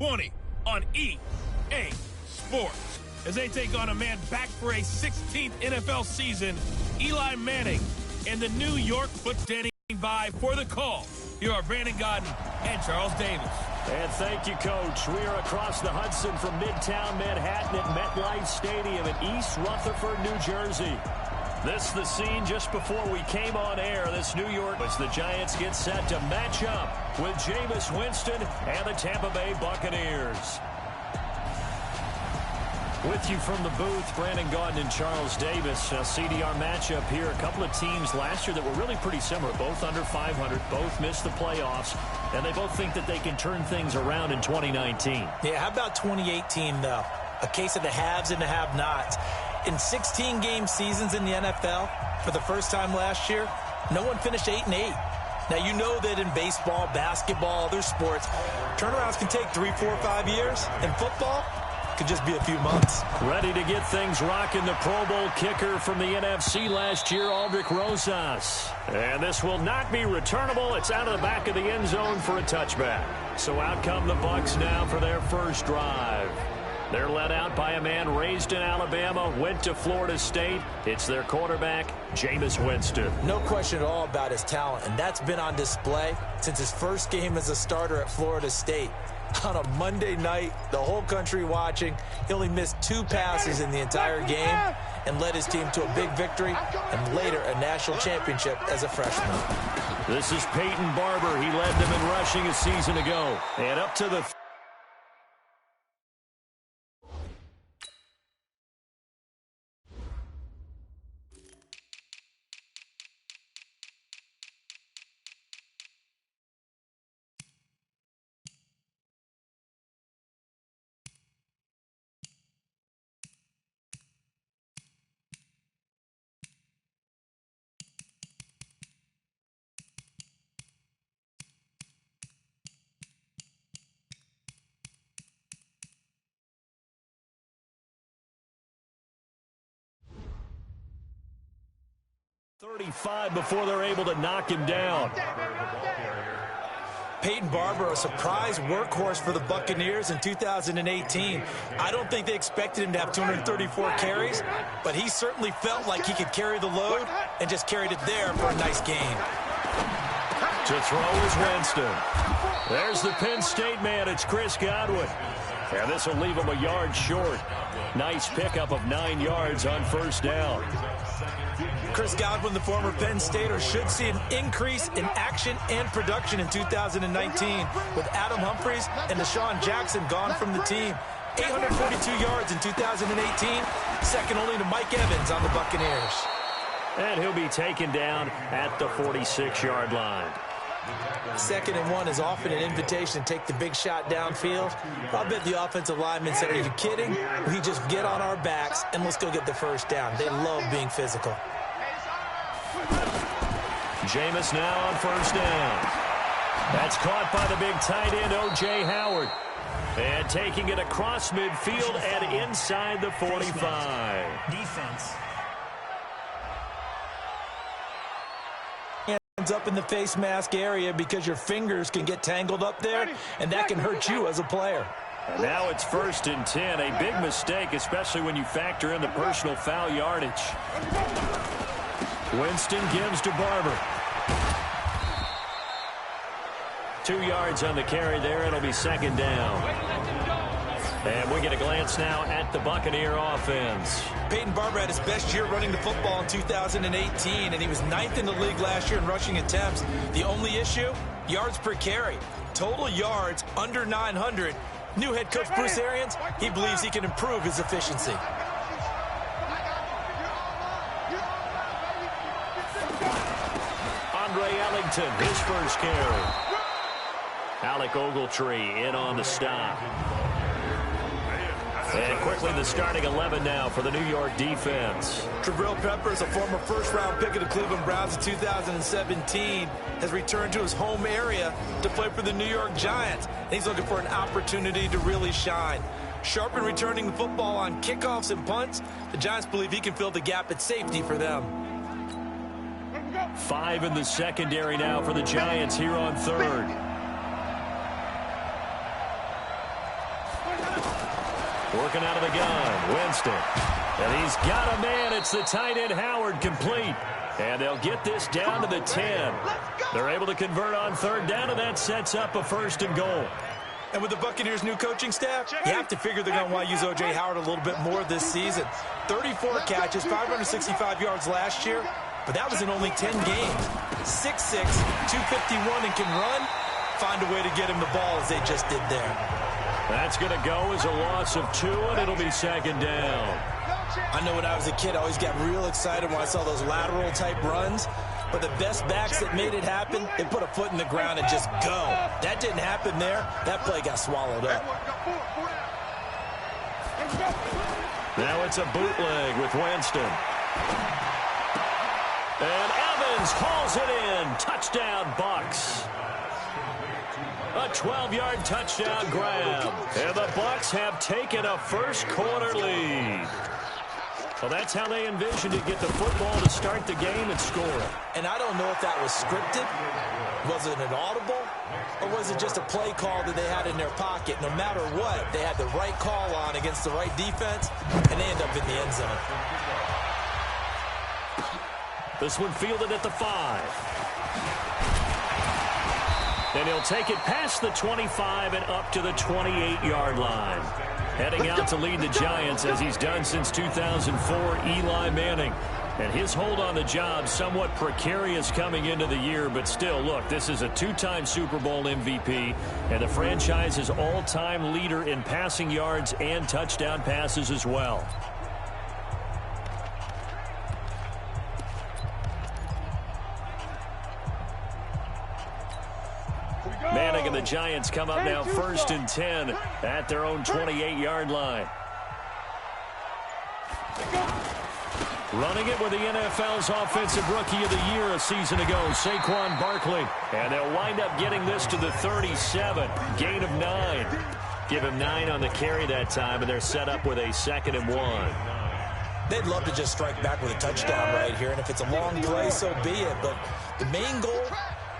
20 on EA Sports. As they take on a man back for a 16th NFL season, Eli Manning and the New York foot standing by for the call. Here are Brandon Gaudin and Charles Davis. And thank you, Coach. We are across the Hudson from Midtown Manhattan at MetLife Stadium in East Rutherford, New Jersey. This is the scene just before we came on air. This New York, as the Giants get set to match up with Jameis Winston and the Tampa Bay Buccaneers. With you from the booth, Brandon Gaudin and Charles Davis. CDR matchup here. A couple of teams last year that were really pretty similar. Both under 500, both missed the playoffs, and they both think that they can turn things around in 2019. Yeah, how about 2018, though? A case of the haves and the have-nots. In 16-game seasons in the NFL, for the first time last year, no one finished 8-8. Now, you know that in baseball, basketball, other sports, turnarounds can take 3, 4, 5 years. In football, could just be a few months. Ready to get things rocking, the Pro Bowl kicker from the NFC last year, Aldrich Rosas. And this will not be returnable. It's out of the back of the end zone for a touchback. So out come the Bucs now for their first drive. They're led out by a man raised in Alabama, went to Florida State. It's their quarterback, Jameis Winston. No question at all about his talent, and that's been on display since his first game as a starter at Florida State. On a Monday night, the whole country watching, he only missed 2 passes in the entire game and led his team to a big victory and later a national championship as a freshman. This is Peyton Barber. He led them in rushing a season ago. And up to the 35 before they're able to knock him down. Peyton Barber, a surprise workhorse for the Buccaneers in 2018. I don't think they expected him to have 234 carries, but he certainly felt like he could carry the load and just carried it there for a nice game. To throw is Winston. There's the Penn State man. It's Chris Godwin. And this will leave him a yard short. Nice pickup of 9 yards on first down. Chris Godwin, the former Penn Stater, should see an increase in action and production in 2019 with Adam Humphries and Deshaun Jackson gone from the team. 842 yards in 2018, second only to Mike Evans on the Buccaneers. And he'll be taken down at the 46-yard line. 2nd and 1 is often an invitation to take the big shot downfield. I'll bet the offensive lineman said, "Are you kidding? We just get on our backs and let's go get the first down." They love being physical. Jameis now on first down. That's caught by the big tight end, O.J. Howard. And taking it across midfield and inside the 45. Defense. Hands up in the face mask area because your fingers can get tangled up there, and that can hurt you as a player. And now it's 1st and 10. A big mistake, especially when you factor in the personal foul yardage. Winston gives to Barber. 2 yards on the carry there. It'll be 2nd down. And we get a glance now at the Buccaneer offense. Peyton Barber had his best year running the football in 2018, and he was 9th in the league last year in rushing attempts. The only issue, yards per carry. Total yards under 900. New head coach Bruce Arians, he believes he can improve his efficiency. Andre Ellington, his first carry. Alec Ogletree in on the stop. And quickly the starting 11 now for the New York defense. Jabril Peppers, a former first-round pick of the Cleveland Browns in 2017, has returned to his home area to play for the New York Giants. And he's looking for an opportunity to really shine. Sharp in returning the football on kickoffs and punts. The Giants believe he can fill the gap at safety for them. 5 in the secondary now for the Giants here on 3rd. Working out of the gun, Winston. And he's got a man. It's the tight end, Howard, complete. And they'll get this down to the 10. They're able to convert on third down, and that sets up a first and goal. And with the Buccaneers' new coaching staff, you have to figure they're going to want to use O.J. Howard a little bit more this season. 34 catches, 565 yards last year, but that was in only 10 games. 6'6", 251, and can run. Find a way to get him the ball as they just did there. That's going to go as a loss of 2, and it'll be second down. I know when I was a kid, I always got real excited when I saw those lateral-type runs. But the best backs that made it happen, they put a foot in the ground and just go. That didn't happen there. That play got swallowed up. Now it's a bootleg with Winston. And Evans hauls it in. Touchdown, Bucks. A 12-yard touchdown grab. And the Bucks have taken a first-quarter lead. Well, that's how they envisioned to get the football to start the game and score. And I don't know if that was scripted. Was it an audible? Or was it just a play call that they had in their pocket? No matter what, they had the right call on against the right defense, and they end up in the end zone. This one fielded at the 5. And he'll take it past the 25 and up to the 28-yard line. Heading out to lead the Giants, as he's done since 2004, Eli Manning. And his hold on the job somewhat precarious coming into the year, but still, look, this is a 2-time Super Bowl MVP, and the franchise's all-time leader in passing yards and touchdown passes as well. Manning and the Giants come up now 1st and 10 at their own 28-yard line. Running it with the NFL's Offensive Rookie of the Year a season ago, Saquon Barkley. And they'll wind up getting this to the 37, gain of 9. Give him 9 on the carry that time, and they're set up with a 2nd and 1. They'd love to just strike back with a touchdown right here, and if it's a long play, so be it. But the main goal,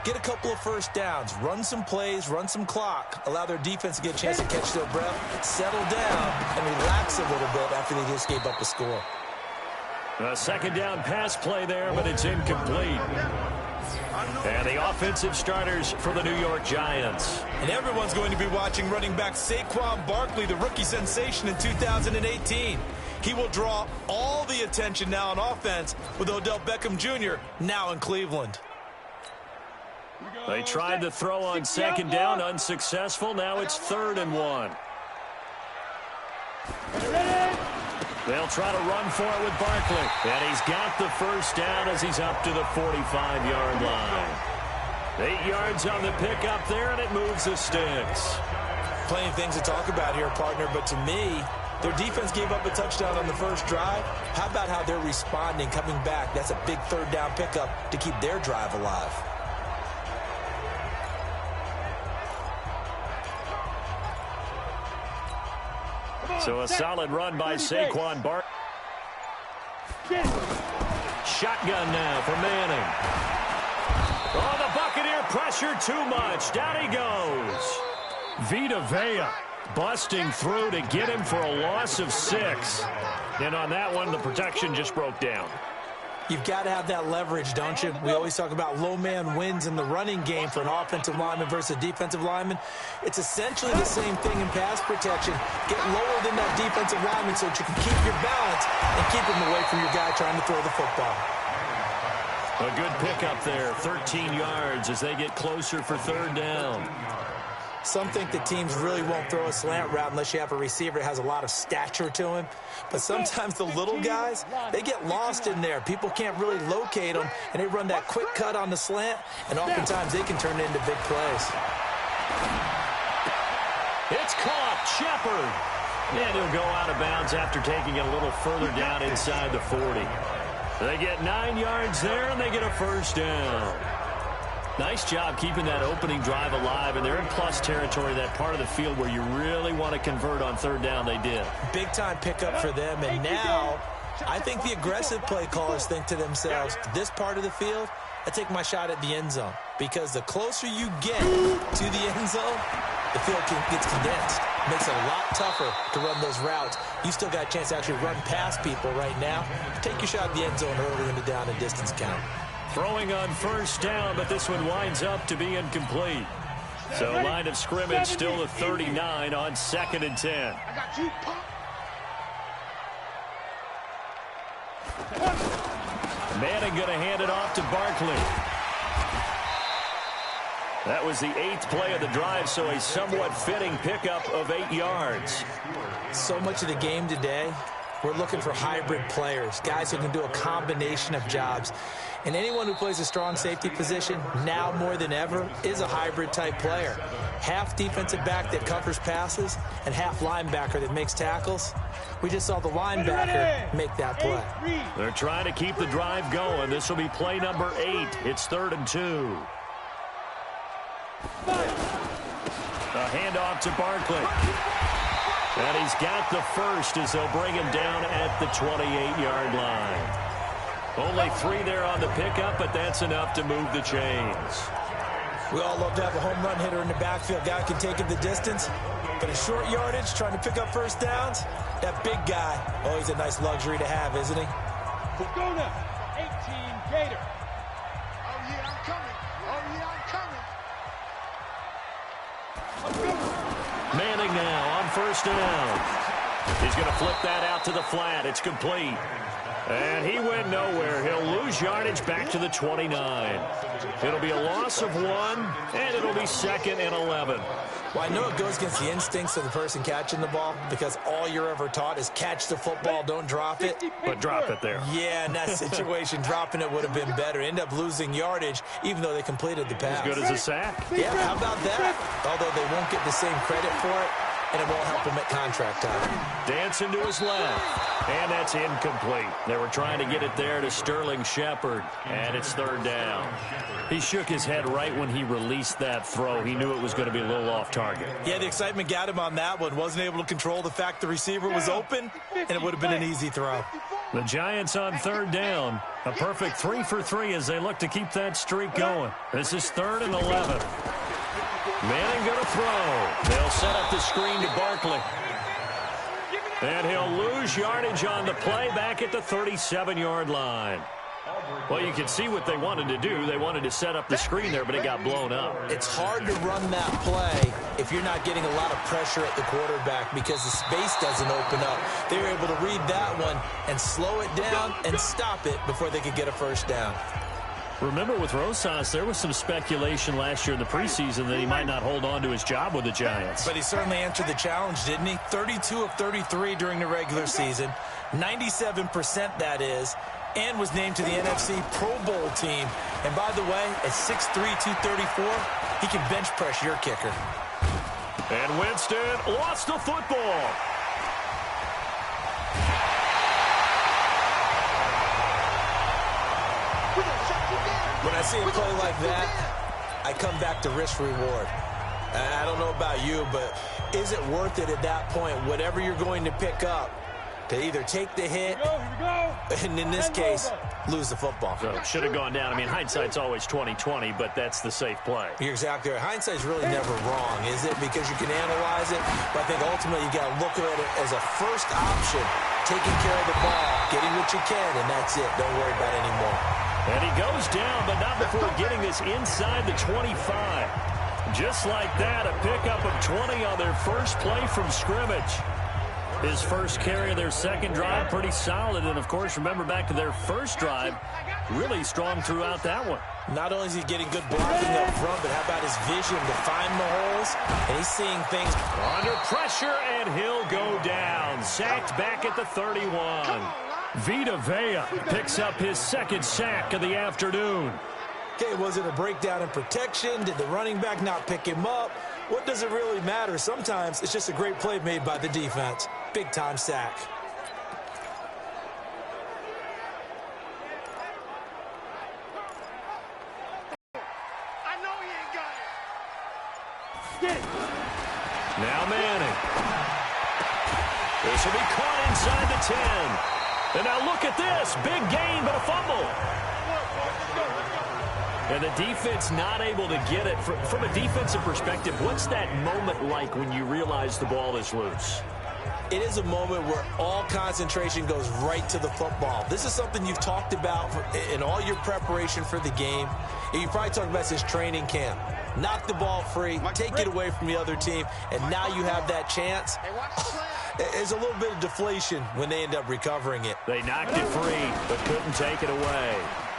get a couple of first downs, run some plays, run some clock, allow their defense to get a chance to catch their breath, settle down, and relax a little bit after they just gave up a score. A second down pass play there, but it's incomplete. And the offensive starters for the New York Giants. And everyone's going to be watching running back Saquon Barkley, the rookie sensation in 2018. He will draw all the attention now on offense with Odell Beckham Jr. now in Cleveland. They tried to throw on second down, unsuccessful. Now it's 3rd and 1. They'll try to run for it with Barkley. And he's got the first down as he's up to the 45-yard line. 8 yards on the pickup there, and it moves the sticks. Plenty of things to talk about here, partner, but to me, their defense gave up a touchdown on the first drive. How about how they're responding, coming back? That's a big 3rd down pickup to keep their drive alive. So a solid run by Saquon Barkley. Shotgun now for Manning. Oh, the Buccaneer pressure too much. Down he goes. Vita Vea busting through to get him for a loss of 6. And on that one, the protection just broke down. You've got to have that leverage, don't you? We always talk about low man wins in the running game for an offensive lineman versus a defensive lineman. It's essentially the same thing in pass protection. Get lower than that defensive lineman so that you can keep your balance and keep him away from your guy trying to throw the football. A good pickup there, 13 yards as they get closer for 3rd down. Some think that teams really won't throw a slant route unless you have a receiver that has a lot of stature to him. But sometimes the little guys, they get lost in there. People can't really locate them, and they run that quick cut on the slant, and oftentimes they can turn it into big plays. It's caught. Shepard. And he'll go out of bounds after taking it a little further down inside the 40. They get 9 yards there, and they get a first down. Nice job keeping that opening drive alive, and they're in plus territory, that part of the field where you really want to convert on 3rd down. They did. Big-time pickup for them, and now I think the aggressive play callers think to themselves, this part of the field, I take my shot at the end zone, because the closer you get to the end zone, the field gets condensed. Makes it a lot tougher to run those routes. You still got a chance to actually run past people right now. Take your shot at the end zone early in the down and distance count. Throwing on first down, but this one winds up to be incomplete. So line of scrimmage still at 39 on 2nd and 10. I got you, Pop. Manning going to hand it off to Barkley. That was the 8th play of the drive, so a somewhat fitting pickup of 8 yards. So much of the game today, we're looking for hybrid players, guys who can do a combination of jobs. And anyone who plays a strong safety position, now more than ever, is a hybrid-type player. Half defensive back that covers passes and half linebacker that makes tackles. We just saw the linebacker make that play. They're trying to keep the drive going. This will be play number 8. It's 3rd and 2. A handoff to Barkley. And he's got the first as they'll bring him down at the 28-yard line. Only 3 there on the pickup, but that's enough to move the chains. We all love to have a home run hitter in the backfield. Guy can take it the distance. But in short yardage, trying to pick up first downs, that big guy, oh, he's a nice luxury to have, isn't he? Pagona, 18 Gator. Oh, yeah, I'm coming. Oh, yeah, I'm coming. Manning now on first down. He's going to flip that out to the flat. It's complete. And he went nowhere. He'll lose yardage back to the 29. It'll be a loss of 1, and it'll be 2nd and 11. Well, I know it goes against the instincts of the person catching the ball because all you're ever taught is catch the football, don't drop it. But drop it there. Yeah, in that situation, dropping it would have been better. End up losing yardage, even though they completed the pass. As good as a sack. Yeah, how about that? Although they won't get the same credit for it, and it won't help him at contract time. Dancing to his left, and that's incomplete. They were trying to get it there to Sterling Shepard, and it's 3rd down. He shook his head right when he released that throw. He knew it was going to be a little off target. Yeah, the excitement got him on that one. Wasn't able to control the fact the receiver was open, and it would have been an easy throw. The Giants on 3rd down. A perfect 3 for 3 as they look to keep that streak going. This is 3rd and 11. Manning going to throw. They'll set up the screen to Barkley. And he'll lose yardage on the play back at the 37-yard line. Well, you can see what they wanted to do. They wanted to set up the screen there, but it got blown up. It's hard to run that play if you're not getting a lot of pressure at the quarterback because the space doesn't open up. They were able to read that one and slow it down and stop it before they could get a first down. Remember, with Rosas, there was some speculation last year in the preseason that he might not hold on to his job with the Giants. But he certainly answered the challenge, didn't he? 32 of 33 during the regular season, 97% that is, and was named to the NFC Pro Bowl team. And by the way, at 6'3", 234, he can bench press your kicker. And Winston lost the football. When I see a play like that, I come back to risk-reward. I don't know about you, but is it worth it at that point, whatever you're going to pick up, to either take the hit, and in this case, lose the football? So it should have gone down. I mean, hindsight's always 20/20, but that's the safe play. You're exactly right. Hindsight's really never wrong, is it? Because you can analyze it, but I think ultimately you got to look at it as a first option, taking care of the ball, getting what you can, and that's it. Don't worry about it anymore. And he goes down, but not before getting this inside the 25. Just like that, a pickup of 20 on their first play from scrimmage. His first carry of their second drive, pretty solid. And, of course, remember back to their first drive, really strong throughout that one. Not only is he getting good blocking up front, but how about his vision to find the holes? And he's seeing things. Under pressure, and he'll go down. Sacked back at the 31. Vita Vea picks up his second sack of the afternoon. Okay, was it a breakdown in protection? Did the running back not pick him up? What does it really matter? Sometimes it's just a great play made by the defense. Big-time sack. I know he ain't got it. Now Manning. This will be caught inside the 10. And now look at this. Big gain, but a fumble. And the defense not able to get it. From a defensive perspective, what's that moment like when you realize the ball is loose? It is a moment where all concentration goes right to the football. This is something you've talked about in all your preparation for the game. And you probably talked about since training camp. Knock the ball free, take it away from the other team, and now you have that chance. There's a little bit of deflation when they end up recovering it. They knocked it free, but couldn't take it away.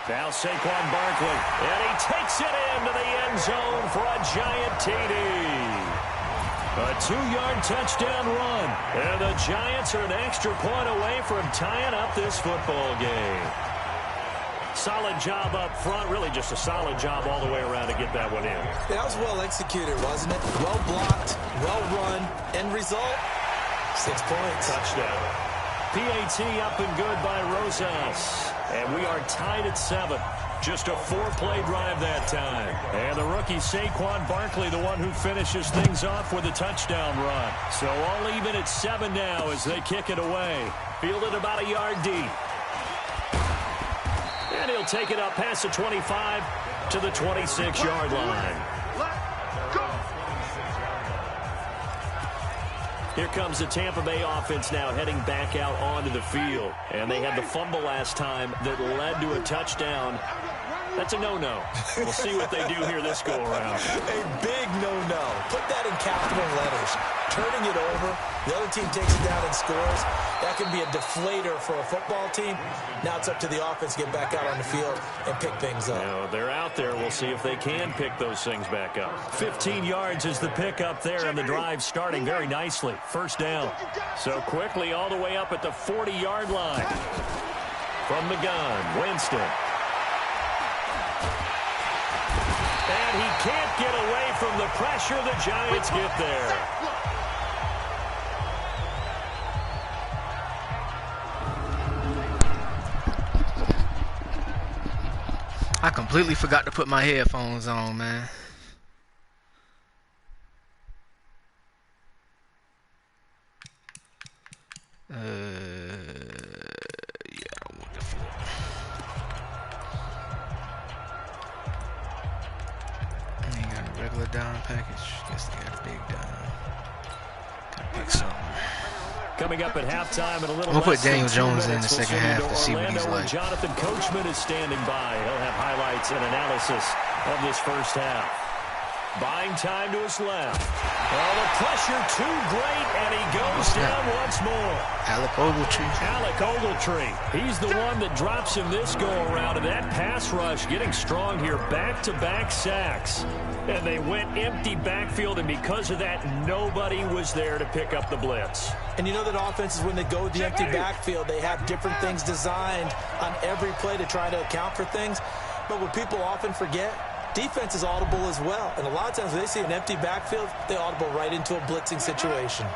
Now Saquon Barkley, and he takes it into the end zone for a giant TD. A 2-yard touchdown run, and the Giants are an extra point away from tying up this football game. Solid job up front, really just a solid job all the way around to get that one in. That was well executed, wasn't it? Well blocked, well run, end result, 6 points. Touchdown. PAT up and good by Rosas, and we are tied at 7. Just a 4-play drive that time. And the rookie Saquon Barkley, the one who finishes things off with a touchdown run. So all even at 7 now as they kick it away. Fielded about a yard deep. And he'll take it up past the 25 to the 26-yard line. Here comes the Tampa Bay offense now heading back out onto the field. And they had the fumble last time that led to a touchdown. That's a no-no. We'll see what they do here this go-around. A big no-no. Put that in capital letters. Turning it over, the other team takes it down and scores. That can be a deflator for a football team. Now it's up to the offense to get back out on the field and pick things up. Now, they're out there. We'll see if they can pick those things back up. 15 yards is the pickup there, and the drive starting very nicely. First down. So quickly all the way up at the 40-yard line. From the gun, Winston. And he can't get away from the pressure. The Giants get there. I completely forgot to put my headphones on, man. Yeah, wonderful. They got a regular down package. Guess they got a big down. Gotta pick something. Coming up at halftime and a little. We'll put Daniel Jones in the second half to see what he's like. Jonathan Coachman is standing by. He'll have highlights and analysis of this first half. Buying time to his left. Oh, the pressure too great, and he goes down once more. Alec Ogletree. Alec Ogletree. He's the one that drops him this go-around, and that pass rush getting strong here. Back-to-back sacks. And they went empty backfield, and because of that, nobody was there to pick up the blitz. And you know that offenses, when they go with the empty backfield, they have different things designed on every play to try to account for things. But what people often forget, defense is audible as well. And a lot of times when they see an empty backfield, they audible right into a blitzing situation.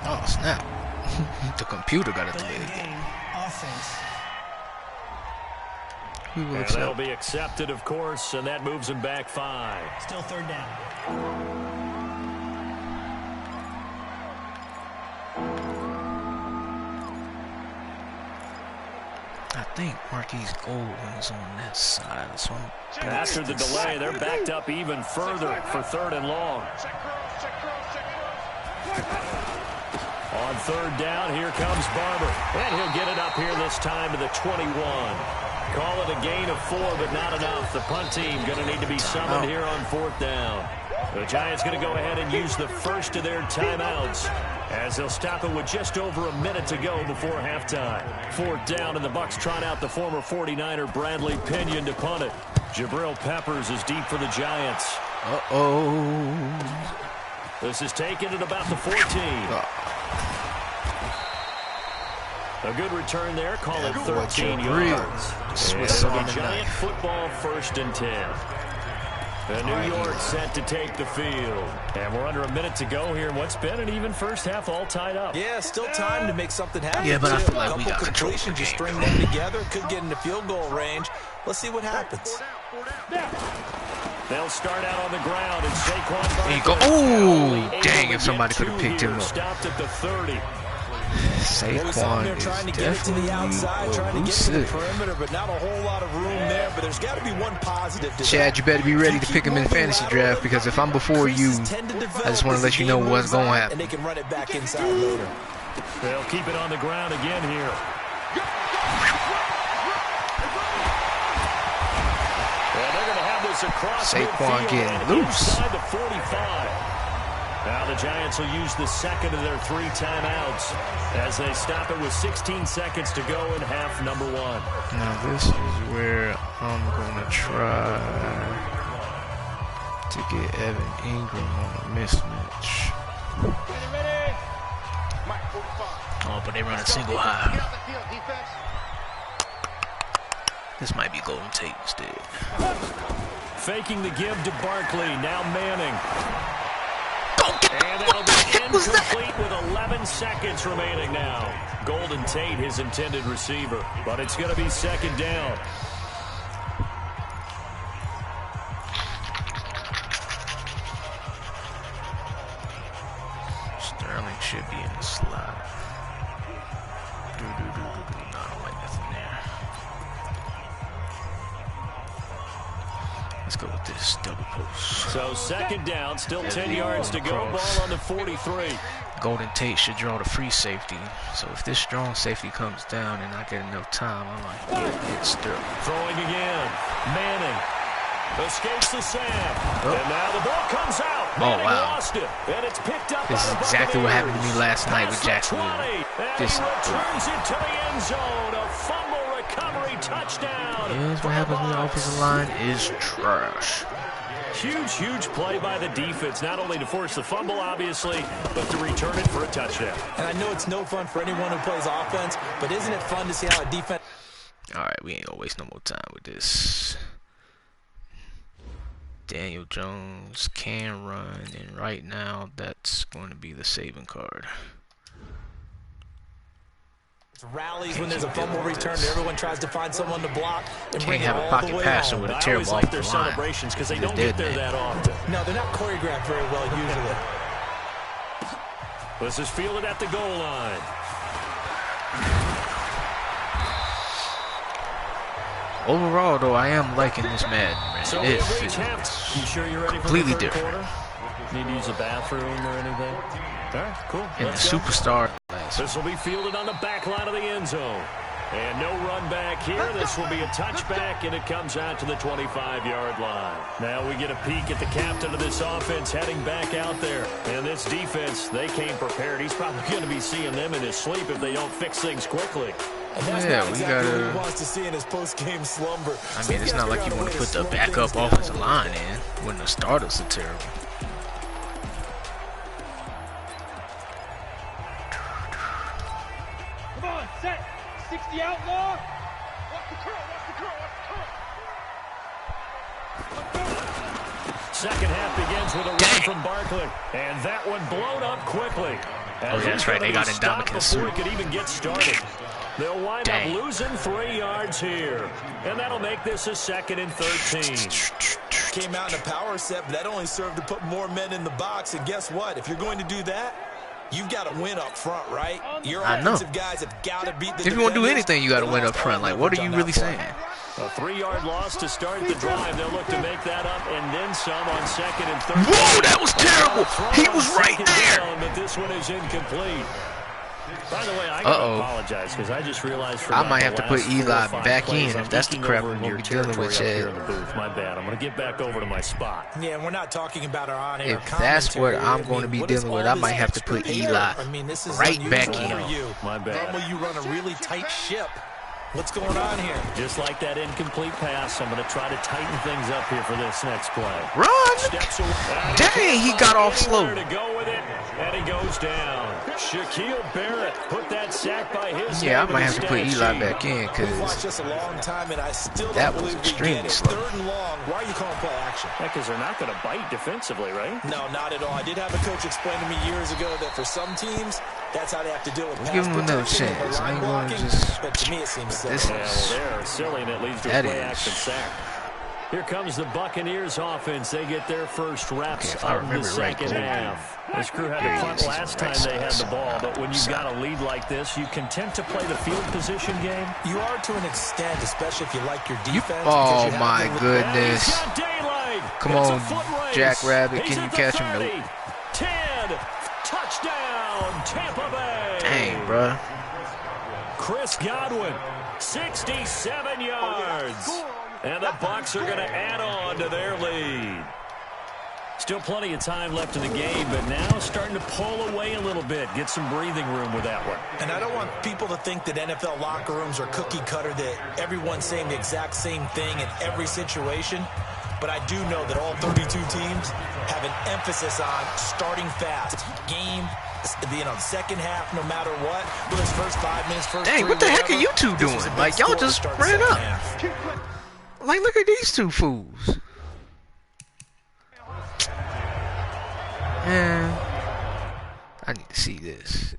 Oh, snap. The computer got it the way again. Offense. And that'll be accepted, of course, and that moves him back 5. Still third down. I think Marquise Gold is on that side. So after the delay, they're backed up even further for 3rd and long. On 3rd down, here comes Barber. And he'll get it up here this time to the 21. Call it a gain of 4, but not enough. The punt team going to need to be summoned here on 4th down. The Giants going to go ahead and use the first of their timeouts as they'll stop it with just over a minute to go before halftime. 4th down, and the Bucs trot out the former 49er Bradley Pinion to punt it. Jabril Peppers is deep for the Giants. This is taken at about the 14. A good return there. Call it 13 yards. And Giant football 1st and 10. And New York set to take the field. And we're under a minute to go here in what's been an even first half, all tied up. Yeah, still time to make something happen. Yeah, but I feel like we got completions. You string them together, could get into field goal range. Let's see what happens. They'll start out on the ground, and Saquon There you go. Oh, dang, if somebody could have picked him up. Stopped at the 30. Saquon there is trying to get it to the outside, trying to get to the perimeter, but not a whole lot of room there. But there's got to be one positive to Chad, you better be ready to pick him in fantasy draft, because if I'm before you, I just want to let you know what's going to happen. And they can run it back inside later. They'll keep it on the ground again here. And they're going to have this across Saquon getting loose. Inside the 45. Now the Giants will use the second of their 3 timeouts as they stop it with 16 seconds to go in half number 1. Now this is where I'm going to try to get Evan Ingram on a mismatch. Oh, but they run a single high. This might be Golden Tate instead. Faking the give to Barkley. Now Manning. And that'll be incomplete with 11 seconds remaining now. Golden Tate, his intended receiver. But it's going to be second down. Sterling should be in the slot. No, I don't like nothing there. Let's go with this double post. So second down, still 10 yards to go. Ball on the 43. Golden Tate should draw the free safety. So if this strong safety comes down and I get enough time, I might hit Sterling. Throwing again. Manning escapes the sand. Oh. And now the ball comes out. Manning lost it. And it's picked up. This is exactly what happened to me last night with Jacksonville. This returns it to the end zone. A fumble recovery touchdown. Here's what happens when the offensive line is trash. Huge play by the defense, not only to force the fumble, obviously, but to return it for a touchdown. And I know it's no fun for anyone who plays offense, but isn't it fun to see how a defense... All right, we ain't gonna waste no more time with this. Daniel Jones can run, and right now that's going to be the saving card. Rallies when there's a fumble return. Everyone tries to find someone to block and bring it all the way home. Can't have a pocket passer with a terrible like their celebrations because they don't get there that often. No, they're not choreographed very well usually. This is fielded at the goal line. Overall, though, I am liking this Madden, man. So It you sure you're ready for completely the third different. Quarter? Need to use a bathroom or anything? All right, cool. And the Let's go. superstar. This will be fielded on the back line of the end zone. And no run back here. This will be a touchback, and it comes out to the 25-yard line. Now we get a peek at the captain of this offense heading back out there. And this defense, they came prepared. He's probably going to be seeing them in his sleep if they don't fix things quickly. And that's not exactly what he wants to see in his post-game slumber. I mean, it's not like you want to put the backup offensive line in when the starters are terrible. Come on, set. 60 outlaw. Watch the curl, watch the curl, watch the curl. Second half begins with a run from Barkley. And that one blown up quickly. Oh, yeah, that's right. They got Ndamukong before it could even get started. They'll wind up losing 3 yards here. And that'll make this a 2nd and 13. Came out in a power set, but that only served to put more men in the box. And guess what? If you're going to do that, you've got to win up front, right? Your offensive guys have got to beat the If you want to do anything, you got to win up front. Like, what are you really saying? A 3-yard loss to start the drive. They'll look to make that up and then some on 2nd and 13. Whoa, that was terrible. He was right there. Down, but this one is incomplete. By the way, I gotta apologize because I just realized I might have to put Eli back in if that's the crap we're going to be dealing with, Chad. My bad. I'm going to get back over to my spot. Yeah, we're not talking about our on-air If that's what I'm going to be dealing with, I might have to put Eli right back in. My bad. Normally you run a really tight ship. What's going on here? Just like that incomplete pass, I'm going to try to tighten things up here for this next play. Run! Dang, he got off slow. To go with it, and he goes down. Shaquille Barrett put that sack by his. Yeah, I might have to put Eli back in We've watched this a long time, and I still that don't was believe we get extremely it. slow. 3rd and long. Why are you calling play action? Because they're not going to bite defensively, right? No, not at all. I did have a coach explain to me years ago that for some teams, that's how they have to deal with pass Give him another protection chance. or I line ain't going to blocking, just. but to me it seems silly. This Well, is. they're silly, and it leads to a That play is. action sack. Here comes the Buccaneers offense. They get their first reps of the second half. This crew had to punt last time they had the ball, but when you've got a lead like this, you content to play the field position game? You are to an extent, especially if you like your defense. Oh, my goodness. Come on, Jack Rabbit. Can you catch him? Nope. 10. Touchdown, Tampa Bay. Dang, bro. Chris Godwin, 67 yards. And the Bucs are going to add on to their lead. Still plenty of time left in the game, but now starting to pull away a little bit. Get some breathing room with that one. And I don't want people to think that NFL locker rooms are cookie cutter, that everyone's saying the exact same thing in every situation. But I do know that all 32 teams have an emphasis on starting fast. Game, second half, no matter what. Whether it's first 5 minutes, first Dang, what the heck are you two doing? Like, y'all just ran up. Like, look at these two fools. Man, I need to see this.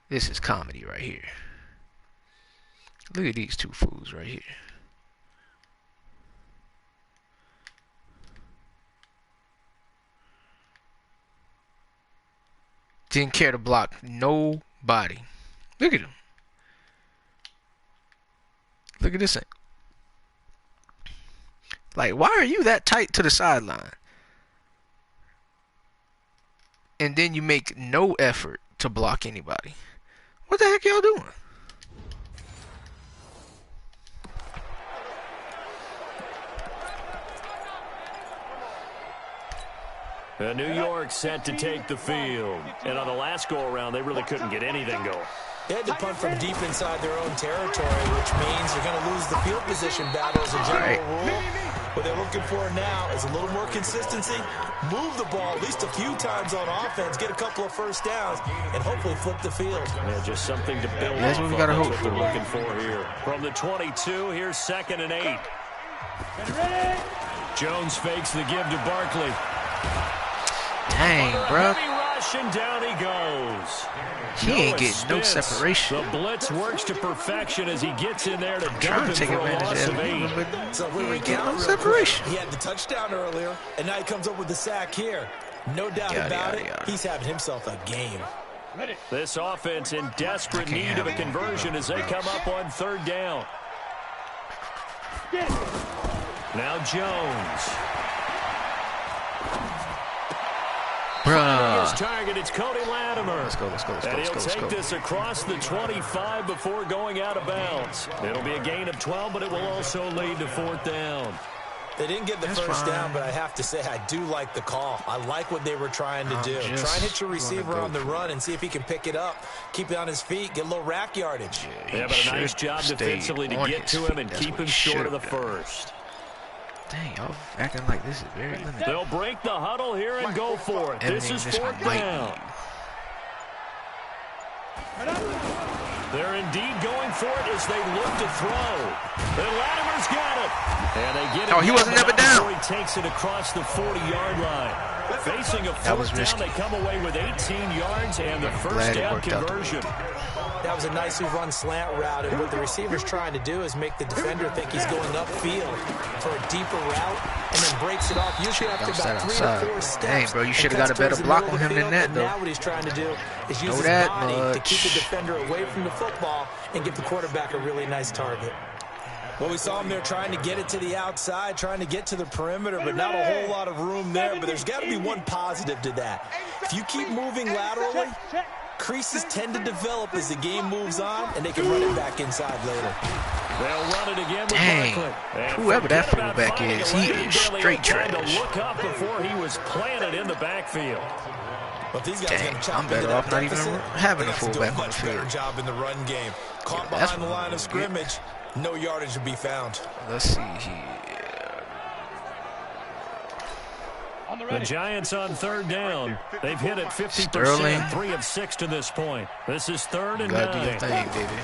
This is comedy right here. Look at these two fools right here. Didn't care to block nobody. Look at him. Look at this thing. Like, why are you that tight to the sideline? And then you make no effort to block anybody. What the heck y'all doing? New York set to take the field. And on the last go-around, they really couldn't get anything going. They had to punt from deep inside their own territory, which means they're going to lose the field position battle as a general rule. What they're looking for now is a little more consistency, move the ball at least a few times on offense, get a couple of first downs, and hopefully flip the field. Yeah, just something to build That's what we got to hope for. They're looking for here. From the 22, here's 2nd and 8. Jones fakes the give to Barkley. Dang, bro. And down he goes. He ain't getting no separation. The blitz works to perfection as he gets in there to dump him take for a advantage loss of of 8. So we get no separation. He had the touchdown earlier, and now he comes up with the sack here. No doubt about it. He's having himself a game. This offense in desperate need of a conversion as they come up on 3rd down. Now Jones. Bruh. His target, it's Cody Latimer. Let's go. And he'll take this across the 25 before going out of bounds. It'll be a gain of 12, but it will also lead to 4th down. They didn't get the first down, but I have to say I do like the call. I like what they were trying to do. Try and hit your receiver on the run and see if he can pick it up, keep it on his feet, get a little rack yardage. Yeah, but a nice job defensively to get to him and keep him short of the first. Dang, y'all acting like this is very limited. They'll break the huddle here and go for it. This is 4th down. They're indeed going for it as they look to throw. And Latimer's got it. And they get it. Oh, he wasn't never down. He takes it across the 40-yard line. Facing a 4th down, they come away with 18 yards and the first down conversion. That was a nicely run slant route, and what the receiver's trying to do is make the defender think he's going upfield for a deeper route, and then breaks it off. Usually after about 3 or 4 steps. Dang, bro, you should have got a better block on him than that, though. Now what he's trying to do is use his body to keep the defender away from the football and give the quarterback a really nice target. Well, we saw him there trying to get it to the outside, trying to get to the perimeter, but not a whole lot of room there. But there's got to be one positive to that. If you keep moving laterally, creases tend to develop as the game moves on, and they can run it back inside later. They'll run it again with Dang, whoever that fullback is, he is straight trash. Look up before he was planted in the backfield. But these guys Dang, I'm better off not even having a fullback on the field. Job in the run game. Caught behind the line of scrimmage. No yardage to be found. Let's see here. The Giants on 3rd down. They've hit it 50%, 3 of 6 to this point. This is 3rd and 9. Do your thing, baby.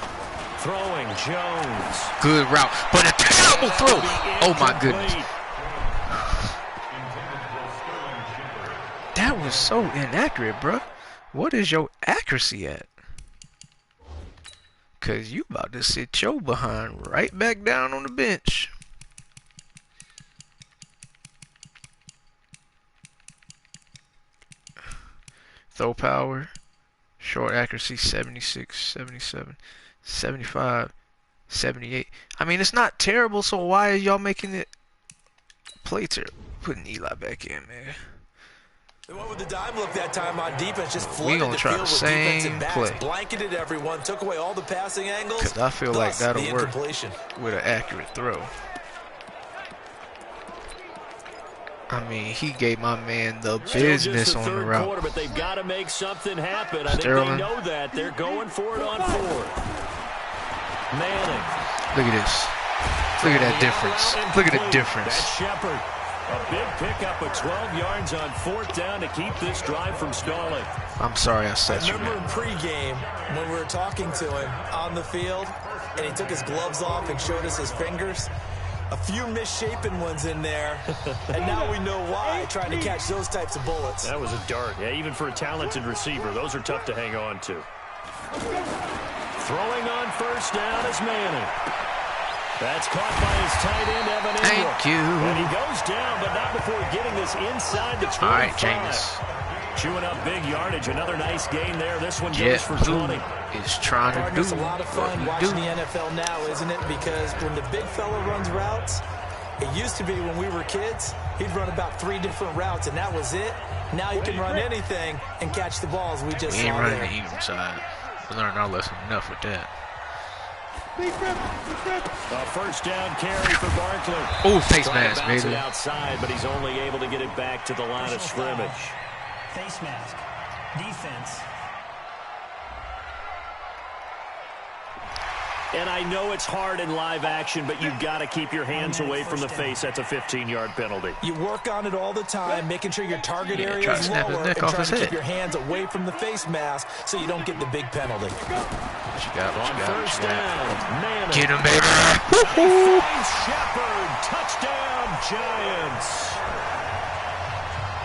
Throwing Jones. Good route, but a terrible throw. Oh my goodness. That was so inaccurate, bro. What is your accuracy at? Cause you about to sit your behind right back down on the bench. Throw power. Short accuracy, 76, 77, 75, 78. I mean, it's not terrible, so why are y'all making it play terrible? Putting Eli back in, man. They went with the dime look that time on defense, just We flooded gonna the try field the with same defensive backs, play. blanketed everyone, took away all the passing angles. Because I feel like that'll work incompletion. with an accurate throw. I mean, he gave my man the business on the route. Quarter, but they've got to make something happen. I think Sterling. they know that. They're going for it on fourth. Manning. Look at this. Look at that difference. Look at the difference. That's Shepard. A big pickup of 12 yards on fourth down to keep this drive from stalling. I'm sorry I said you, I remember man. in pregame when we were talking to him on the field, and he took his gloves off and showed us his fingers. A few misshapen ones in there, and now we know why, trying to catch those types of bullets. That was a dart. Yeah, even for a talented receiver, those are tough to hang on to. Throwing on first down is Manning. That's caught by his tight end, Evan Ingram. Thank you. And he goes down, but not before getting this inside the 25. All right, James. Chewing up big yardage. Another nice gain there. This one Jet goes for Blue 20. is trying to do It's a lot of fun what watching he the NFL now, isn't it? Because when the big fella runs routes, it used to be when we were kids, he'd run about 3 different routes, and that was it. Now he can run anything and catch the balls. We just We ain't saw running there. the Ingram side. We learned our lesson enough with that. A first down carry for Barkley. Oh, face Trying to mask, bounce baby. it outside, but he's only able to get it back to the line of scrimmage. Face mask. Defense. And I know it's hard in live action, but you've got to keep your hands away from the face. That's a 15-yard penalty. You work on it all the time, making sure your target area try to is snap his lower neck and off trying his to keep head. your hands away from the face mask so you don't get the big penalty. What you got? What On you got? What first you got? down, Manning. Get him, baby. Finds Shepard. Touchdown, Giants.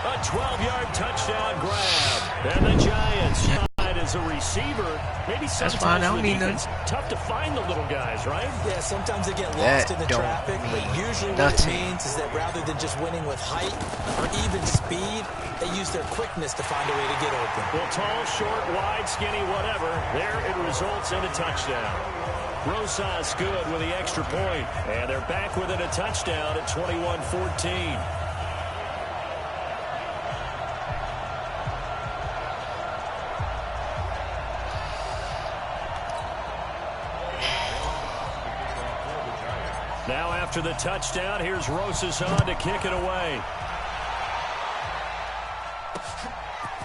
A 12-yard touchdown grab. And the Giants tried as a receiver. Maybe sometimes fine. I don't the need defense, tough to find the little guys, right? Yeah, sometimes they get That lost in the don't traffic, but mean usually what it nothing. means is that rather than just winning with height or even speed, they use their quickness to find a way to get open. Well, tall, short, wide, skinny, whatever. There it results in a touchdown. Rosas good with the extra point. And they're back within a touchdown at 21-14. Now after the touchdown, here's Rosas on to kick it away.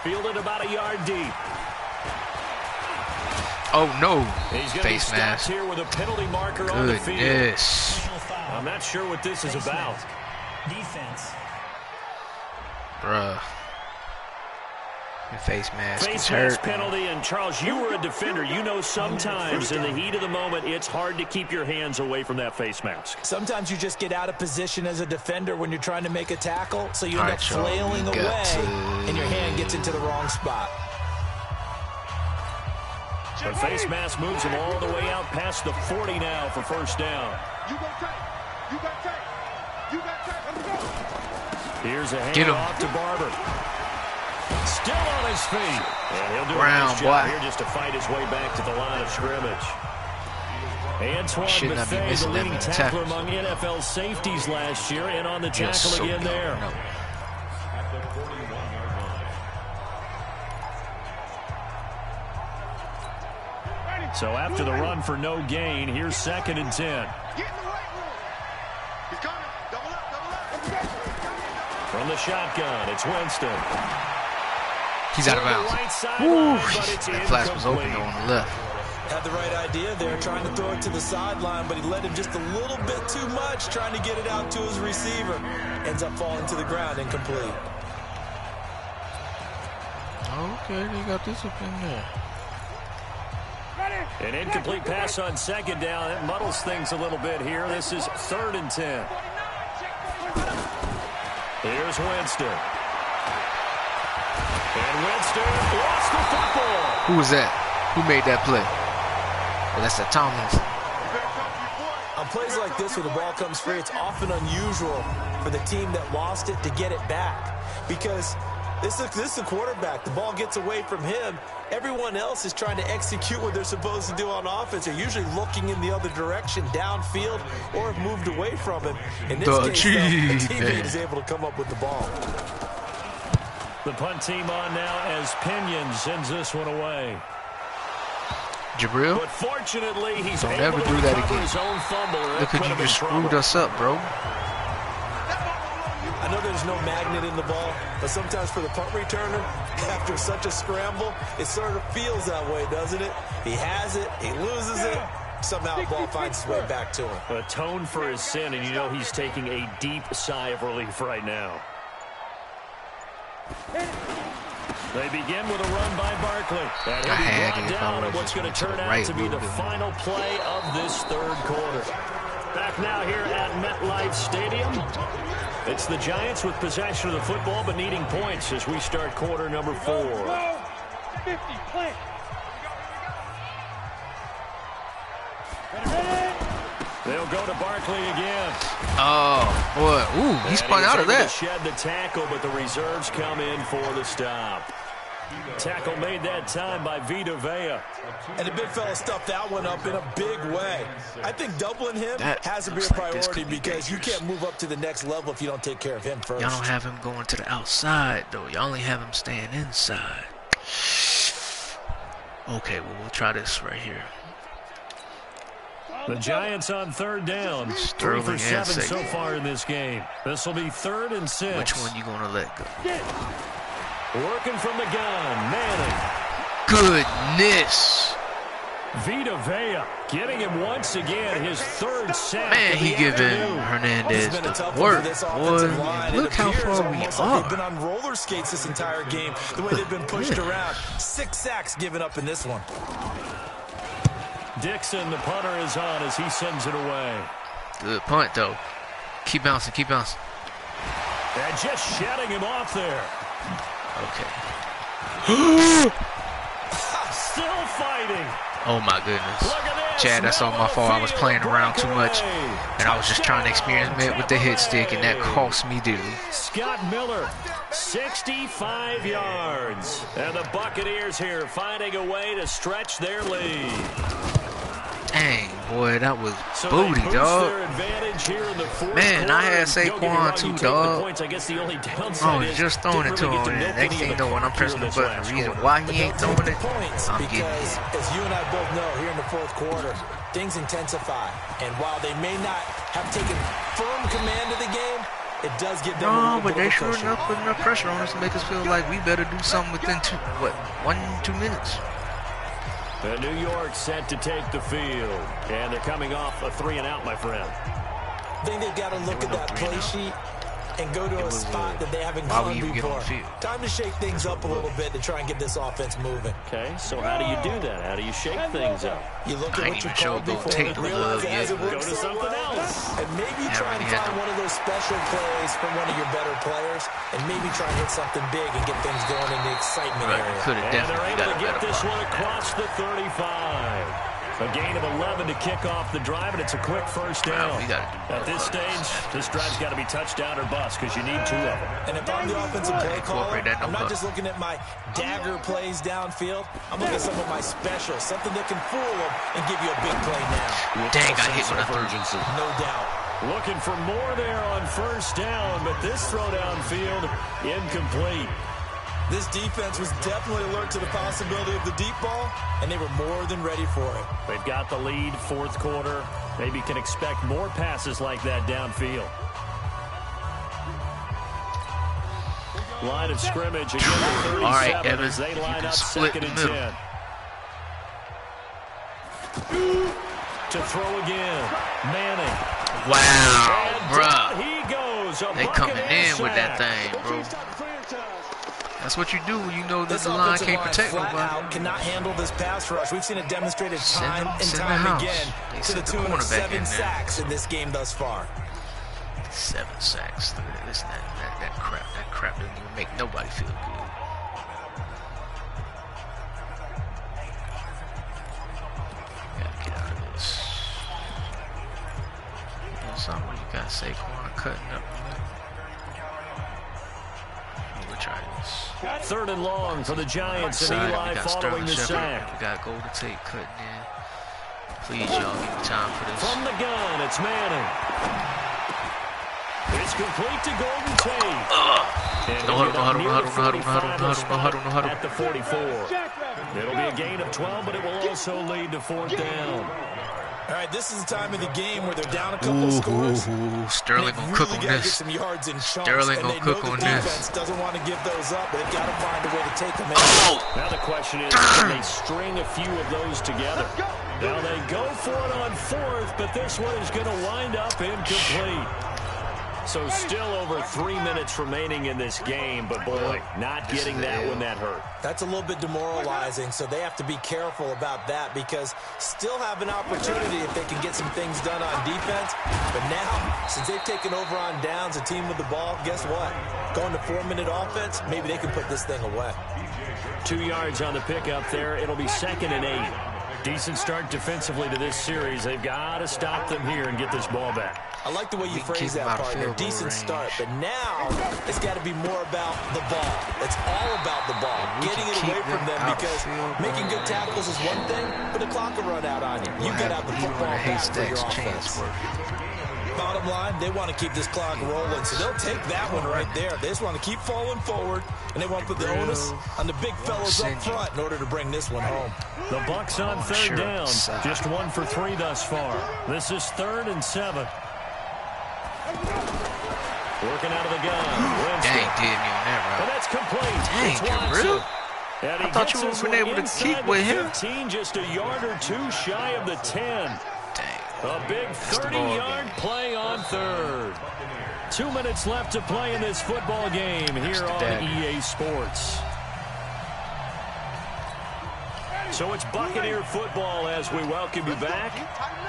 Fielded about a yard deep. Oh, no. He's going to be Face stopped mask. here with a penalty marker on the field. Goodness. I'm not sure what this is about. Defense. Bruh. The face mask is Face hurt. mask penalty, and Charles, you were a defender. You know sometimes in the heat of the moment, it's hard to keep your hands away from that face mask. Sometimes you just get out of position as a defender when you're trying to make a tackle, so you end up Alright, y'all, flailing we away, got to- and your hand gets into the wrong spot. The face mask moves him all the way out past the 40 now for first down. You go tight. You got tight. You got tight. Let's go. Here's a Get him. handoff to Barber. Still on his feet. And he'll do Brown, a nice job boy. here just to fight his way back to the line of scrimmage. Antoine Should not be Bethea, the missing that leading many tackler tackles. among NFL safeties last year, and on the You're tackle so again dumb. there. No. So after the run for no gain, here's 2nd and 10. Get in the right room. He's coming. Double up, double up. From the shotgun, it's Winston. He's out of To the bounds. right Woo. sideline, but it's That flash was open, incomplete. though, on the left. Had the right idea there, trying to throw it to the sideline, but he let him just a little bit too much, trying to get it out to his receiver. Ends up falling to the ground, incomplete. Okay, they got this up in there. An incomplete pass on 2nd down. It muddles things a little bit here. This is 3rd and 10. Here's Winston. And Winston lost the football. Who was that? Who made that play? Well, that's that Tomlinson. On plays like this where the ball comes free, it's often unusual for the team that lost it to get it back. Because This is a quarterback. The ball gets away from him. Everyone else is trying to execute what they're supposed to do on offense. They're usually looking in the other direction, downfield, or have moved away from him. In this case, though, the teammate is able to come up with the ball. The punt team on now as Pinion sends this one away. Jabril, But fortunately, he's don't able ever to do that recover again. his own fumble. Look at you just screwed us up, bro. I know there's no magnet in the ball, but sometimes for the punt returner, after such a scramble, it sort of feels that way, doesn't it? He has it, he loses it, somehow the ball finds its way back to him. Atone for his sin, and you know he's taking a deep sigh of relief right now. They begin with a run by Barkley. And he'll be brought down in what's going to turn out to be the final play of this third quarter. Back now here at MetLife Stadium. It's the Giants with possession of the football, but needing points as we start quarter number 4. 50, play. They'll go to Barkley again. Oh, boy. Ooh, he spun out of that. Shed the tackle, but the reserves come in for the stop. Tackle made that time by Vita Vea. And the big fella stuffed that one up in a big way. I think doubling him has to be a looks like this priority could be because you dangerous. can't move up to the next level if you don't take care of him first. Y'all don't have him going to the outside, though. Y'all only have him staying inside. Okay, well, we'll try this right here. The Giants on third down. 3 for 7 so far in this game. This will be 3rd and 6. Which one you gonna let go? Working from the gun, Manning. Goodness. Vita Vea getting him once again his 3rd sack. Man, he giving Hernandez the work. Boy, look how far we They've are. been on roller skates this entire game. The way they've been pushed around. 6 sacks given up in this one. Dixon, the punter, is on as he sends it away. Good punt, though. Keep bouncing, keep bouncing. And just shedding him off there. Okay. Still fighting. Oh, my goodness. Look at this. Chad, that's all my fault. I was playing around too much. And I was just trying to experiment with the hit stick, and that cost me dearly. Scott Miller, 65 yards. And the Buccaneers here finding a way to stretch their lead. Dang, boy, that was So booty, they boost dog. their advantage here in the fourth Man, I quarter. had Don't get me Saquon wrong, too, you take dog. the points. I guess the only downside I was is just throwing it to didn't really him, get and milk next any thing you of know, the when I'm clock pressing here the in this button, the last reason quarter. why he ain't But throwing they'll it, take the points I'm getting because, it. as you and I both know, here in the fourth quarter, things intensify. And while they may not have taken firm command of the game, it does give them a No, little but bit they of a sure cushion. enough put enough pressure on us to make us feel like we better do something within 1-2 minutes. And New York set to take the field. And they're coming off a 3-and-out, my friend. I think they've got to look at that play sheet and go to a spot that they haven't why we gone even get on before. the field. Time to shake things up a little bit to try and get this offense moving. Okay, so how do you do that? How do you shake things up? You look I at ain't what you even showed called those before tape and realize it yet. hasn't Go worked to so something well. else. And maybe Haven't try and really had find no- one of those special plays from one of your better players and maybe try and hit something big and get things going in the excitement Right, area. could have And they're definitely able got to a get better this one part. across the 35. A gain of 11 to kick off the drive, and it's a quick first down. We gotta do At this stage, this drive's got to be touchdown or bust because you need 2 of them. And if I'm the offensive play caller, Incorporate that I'm not number. just looking at my dagger plays downfield. I'm looking at some of my specials, something that can fool them and give you a big play now. Dang, I hit Sense when I of threw. urgency. No doubt. Looking for more there on first down, but this throw downfield incomplete. This defense was definitely alert to the possibility of the deep ball, and they were more than ready for it. They've got the lead, fourth quarter. Maybe can expect more passes like that downfield. Line of scrimmage again at 37 All right, Evan, as they if you line can up split 2nd the and middle. 10. To throw again, Manning. Wow, And bruh. down he goes. A They coming Buccaneer in with that sack. thing, bro. That's what you do when you know that This the line offensive can't line protect flat nobody. out cannot handle this pass rush. We've seen it demonstrated Send time them- and send the time house. again They to the sent the tune of cornerback 7 in there. sacks in this game thus far. 7 sacks. Look at this. That crap. That crap doesn't even make nobody feel good. Gotta get out of this. You know something? You got Saquon cutting up. We'll try this. 3rd and long for the Giants, and Eli following the sack. We got Golden Tate cutting in. Please, y'all, give me time for this. From the gun, it's Manning. It's complete to Golden Tate. No huddle. At the 44. It'll be a gain of 12, but it will also lead to 4th down. All right, this is the time of the game where they're down a couple scores. Sterling gonna cook on this. Sterling gonna cook on this. Defense doesn't want to give those up, but they've got to find a way to take them in. Now the question is, can they string a few of those together? Now they go for it on 4th, but this one is going to wind up incomplete. So still over 3 minutes remaining in this game, but boy, not getting that one that hurt. That's a little bit demoralizing, so they have to be careful about that because still have an opportunity if they can get some things done on defense. But now, since they've taken over on downs, a team with the ball, guess what? Going to 4-minute offense, maybe they can put this thing away. 2 yards on the pickup there. It'll be 2nd and 8. Decent start defensively to this series. They've got to stop them here and get this ball back. I like the way you phrase that, partner. Decent start, but now it's got to be more about the ball. It's all about the ball. Getting it away from them because making good tackles is one thing, but the clock will run out on you. You've got to have the football back for your offense. Bottom line, they want to keep this clock rolling, so they'll take that one right there. They just want to keep falling forward, and they want to put the onus on the big fellas up front in order to bring this one home. The Bucs on 3rd down. Just 1 for 3 thus far. This is 3rd and 7. Working out of the gun. Dang, did me on that, right? And that's complete. Dang, Jabril? I thought you would have been able to keep with him. 15, just a yard or 2 shy of the 10. Dang. A big 30-yard play on 3rd. 2 minutes left to play in this football game here on EA Sports. So it's Buccaneer football as we welcome you back.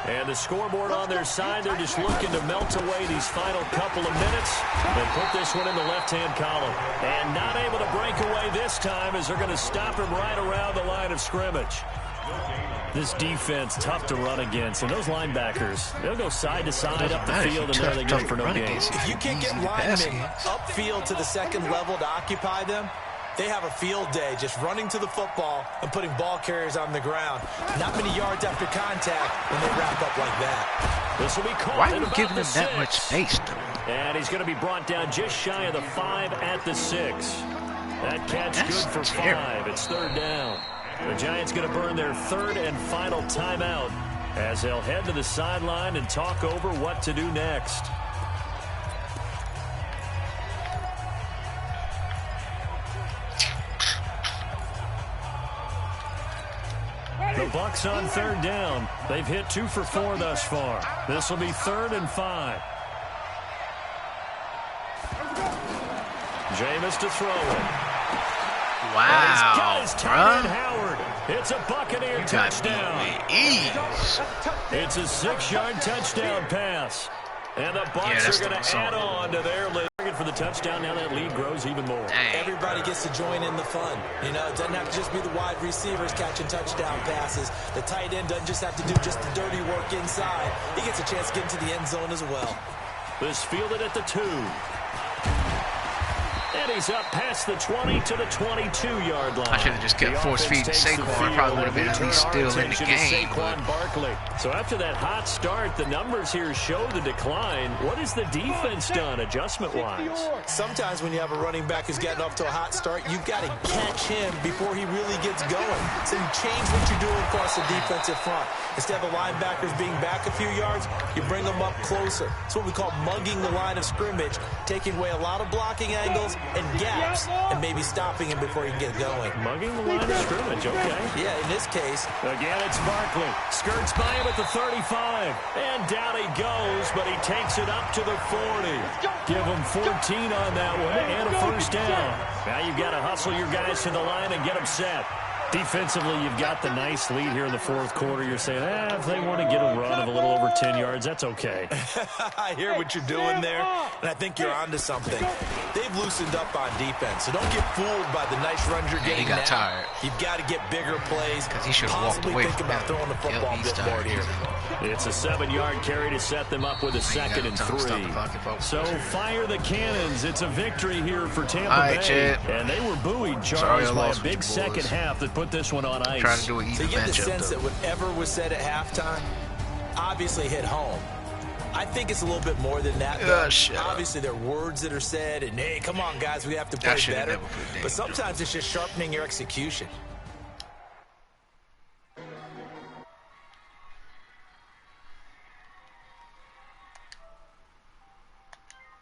And the scoreboard on their side, they're just looking to melt away these final couple of minutes and put this one in the left-hand column. And not able to break away this time as they're going to stop him right around the line of scrimmage. This defense, tough to run against. And those linebackers, they'll go side to side up the field, and there they go for no gain. If you can't get linemen upfield to the second level to occupy them, they have a field day just running to the football and putting ball carriers on the ground. Not many yards after contact when they wrap up like that. This will be caught. Why are you giving him that much space, though? And he's going to be brought down just shy of the 5 at the 6. That catch good for 5. It's 3rd down. The Giants going to burn their 3rd and final timeout as they'll head to the sideline and talk over what to do next. The Bucs on 3rd down. They've hit 2 for 4 thus far. This will be 3rd and 5. Jameis to throw it. Wow, Howard. It's a Buccaneer touchdown. It's a 6-yard touchdown pass. And the Bucs are going to add on to their lead for the touchdown. Now that lead grows even more. Everybody gets to join in the fun. You know, it doesn't have to just be the wide receivers catching touchdown passes. The tight end doesn't just have to do just the dirty work inside. He gets a chance to get into the end zone as well. This fielded at the 2. And he's up past the 20 to the 22-yard line. I should have just kept force feeding Saquon. Probably would have been at least still in the game. So after that hot start, the numbers here show the decline. What has the defense done adjustment-wise? Sometimes when you have a running back who's getting off to a hot start, you've got to catch him before he really gets going. So you change what you're doing across the defensive front. Instead of the linebackers being back a few yards, you bring them up closer. It's what we call mugging the line of scrimmage, taking away a lot of blocking angles and gaps, and maybe stopping him before he can get going. Mugging the line of scrimmage, okay. Yeah, in this case. Again, it's Barkley. Skirts by him at the 35. And down he goes, but he takes it up to the 40. Give him 14 on that one and a 1st down. Now you've got to hustle your guys to the line and get them set. Defensively, you've got the nice lead here in the fourth quarter. You're saying, if they want to get a run of a little over 10 yards, that's okay. I hear what you're doing there, and I think you're onto something. They've loosened up on defense, so don't get fooled by the nice runs you're getting. He got tired. You've got to get bigger plays. Because he should have walked away think from about him. throwing the football a bit more here. It's a 7-yard carry to set them up with a 2nd and 3. So fire the cannons. It's a victory here for Tampa Bay. Chad. And they were buoyed, Charles, by a big second half that put this one on ice. Trying to do an So even you get the matchup, sense though. that whatever was said at halftime obviously hit home. I think it's a little bit more than that. Obviously, there are words that are said, and hey, come on, guys, we have to play better. But sometimes it's just sharpening your execution.